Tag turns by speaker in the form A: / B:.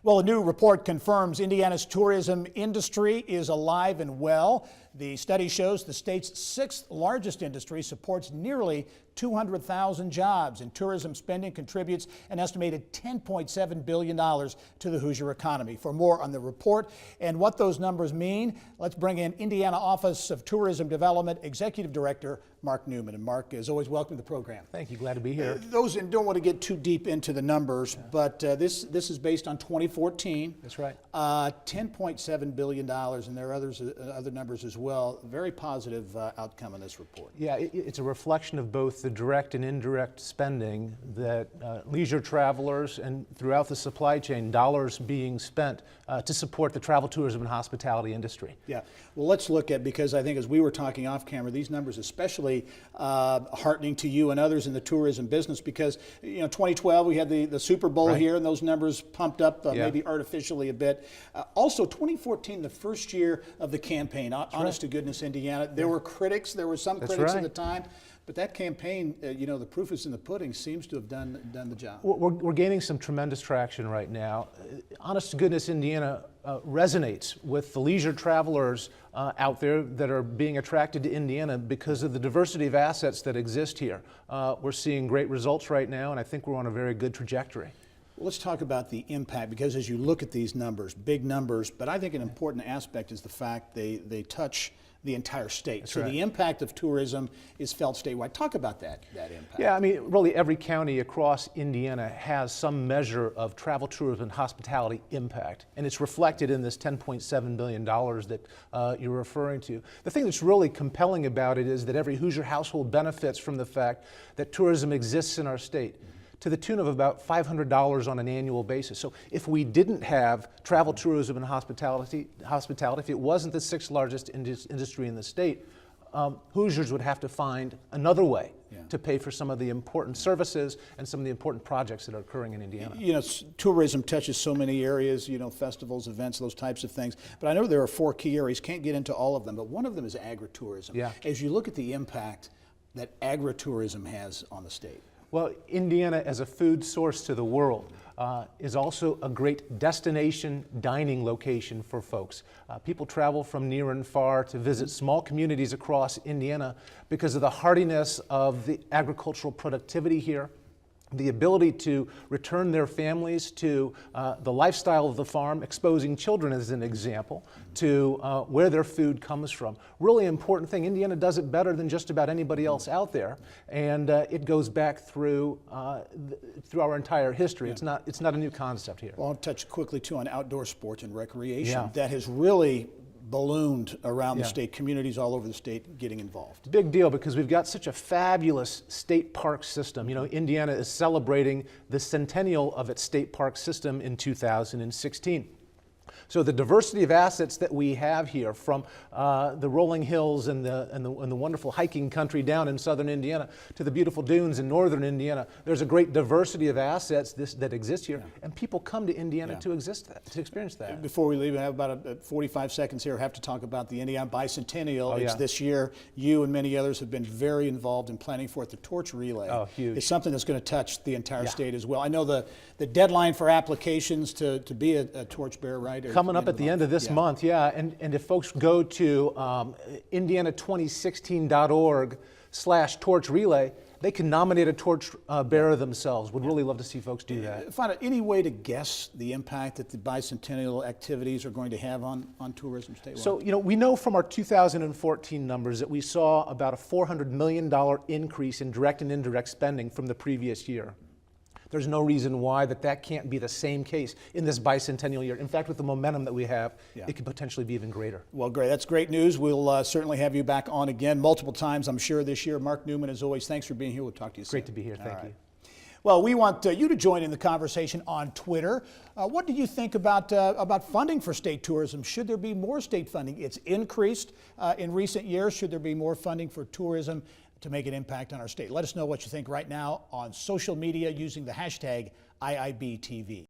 A: Well, a new report confirms Indiana's tourism industry is alive and well. The study shows the state's sixth largest industry supports nearly 200,000 jobs, and tourism spending contributes an estimated $10.7 billion to the Hoosier economy. For more on the report and what those numbers mean, let's bring in Indiana Office of Tourism Development Executive Director Mark Newman. And Mark, as always, welcome to the program.
B: Thank you. Glad to be here.
A: Those who don't want to get too deep into the numbers, but this is based on 2014.
B: That's right.
A: $10.7 billion, and there are other numbers as well. Very positive outcome in this report.
B: Yeah, it's a reflection of both the direct and indirect spending that leisure travelers and throughout the supply chain, dollars being spent to support the travel, tourism, and hospitality industry.
A: Yeah, well, let's look at, because I think as we were talking off camera, these numbers especially heartening to you and others in the tourism business, because 2012 we had the Super Bowl
B: Right.
A: here, and those numbers pumped up
B: Yeah.
A: maybe artificially a bit. Also 2014, the first year of the campaign, Honest to Goodness Indiana. There were critics, there were some
B: That's
A: critics
B: right.
A: at the time, but that campaign, the proof is in the pudding, seems to have done the job.
B: We're gaining some tremendous traction right now. Honest to Goodness Indiana resonates with the leisure travelers out there that are being attracted to Indiana because of the diversity of assets that exist here. We're seeing great results right now, and I think we're on a very good trajectory.
A: Well, let's talk about the impact, because as you look at these numbers, big numbers, but I think an important aspect is the fact they touch the entire state.
B: That's
A: so
B: right.
A: The impact of tourism is felt statewide. Talk about that impact.
B: Yeah, I mean, really every county across Indiana has some measure of travel, tourism, and hospitality impact, and it's reflected in this $10.7 billion that you're referring to. The thing that's really compelling about it is that every Hoosier household benefits from the fact that tourism exists in our state, to the tune of about $500 on an annual basis. So if we didn't have travel, tourism, and hospitality, if it wasn't the sixth largest industry in the state, Hoosiers would have to find another way to pay for some of the important services and some of the important projects that are occurring in Indiana.
A: Tourism touches so many areas, festivals, events, those types of things. But I know there are four key areas, can't get into all of them, but one of them is agritourism.
B: Yeah.
A: As you look at the impact that agritourism has on the state.
B: Well, Indiana, as a food source to the world, is also a great destination dining location for folks. People travel from near and far to visit small communities across Indiana because of the hardiness of the agricultural productivity here, the ability to return their families to the lifestyle of the farm, exposing children as an example, to where their food comes from. Really important thing. Indiana does it better than just about anybody else out there, and it goes back through our entire history.
A: Yeah.
B: It's not a new concept here.
A: Well, I'll touch quickly too on outdoor sports and recreation.
B: Yeah.
A: That has really ballooned around the
B: Yeah.
A: state, communities all over the state getting involved.
B: Big deal, because we've got such a fabulous state park system. Indiana is celebrating the centennial of its state park system in 2016. So the diversity of assets that we have here, from the rolling hills and the wonderful hiking country down in southern Indiana to the beautiful dunes in northern Indiana, there's a great diversity of assets that exist here, and people come to Indiana to experience that.
A: Before we leave, I have about 45 seconds here. I have to talk about the Indiana Bicentennial. It's this year. You and many others have been very involved in planning for it. The torch relay.
B: Oh, huge.
A: It's something that's going to touch the entire state as well. I know the deadline for applications to be a torchbearer, right?
B: Coming up at the end of this month, and if folks go to indiana2016.org/torch relay, they can nominate a torch bearer themselves. Would really love to see folks do that.
A: Find out any way to guess the impact that the bicentennial activities are going to have on tourism statewide?
B: So, we know from our 2014 numbers that we saw about a $400 million increase in direct and indirect spending from the previous year. There's no reason why that can't be the same case in this bicentennial year. In fact, with the momentum that we have, it could potentially be even greater.
A: Well, great. That's great news. We'll certainly have you back on again multiple times, I'm sure, this year. Mark Newman, as always, thanks for being here. We'll talk to you soon.
B: Great to be here. Thank you.
A: Well, we want you to join in the conversation on Twitter. What do you think about funding for state tourism? Should there be more state funding? It's increased in recent years. Should there be more funding for tourism to make an impact on our state? Let us know what you think right now on social media using the hashtag IIBTV.